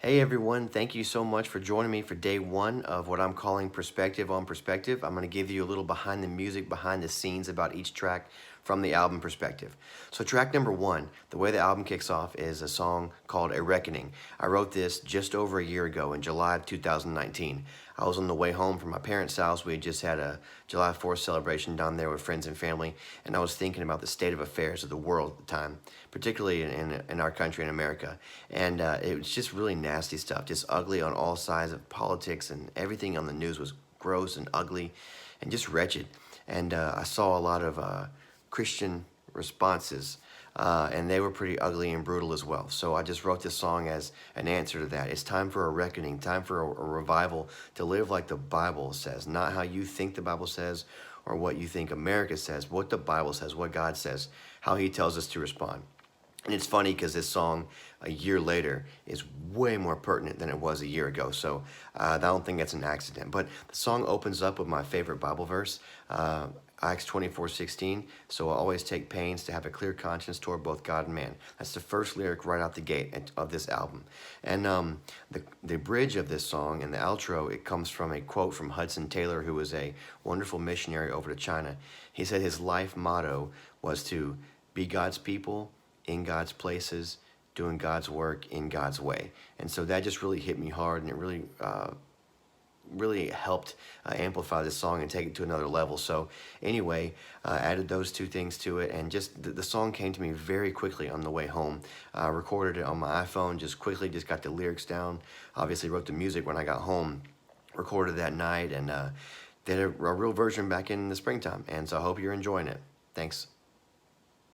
Hey everyone, thank you so much for joining me for day one of what I'm calling Perspective on Perspective. I'm going to give you a little behind the music, behind the scenes about each track from the album perspective. So, track number one, the way the album kicks off is a song called A Reckoning. I wrote this just over a year ago in July of 2019. I was on the way home from my parents' house. We had just had a July 4th celebration down there with friends and family, and I was thinking about the state of affairs of the world at the time, particularly in our country in America. And it was just really nasty stuff, just ugly on all sides of politics, and everything on the news was gross and ugly and just wretched. And I saw a lot of Christian responses, and they were pretty ugly and brutal as well. So I just wrote this song as an answer to that. It's time for a reckoning, time for a revival to live like the Bible says, not how you think the Bible says or what you think America says, what the Bible says, what God says, how He tells us to respond. And it's funny because this song, a year later, is way more pertinent than it was a year ago. So I don't think that's an accident. But the song opens up with my favorite Bible verse, Acts 24:16. So I always take pains to have a clear conscience toward both God and man. That's the first lyric right out the gate of this album. And the bridge of this song and the outro, it comes from a quote from Hudson Taylor, who was a wonderful missionary over to China. He said his life motto was to be God's people, in God's places, doing God's work in God's way. And so that just really hit me hard, and it really helped amplify this song and take it to another level. So anyway, added those two things to it, and just the song came to me very quickly on the way home. I recorded it on my iPhone, just quickly, just got the lyrics down. Obviously wrote the music when I got home, recorded that night, and did a real version back in the springtime. And so I hope you're enjoying it. Thanks.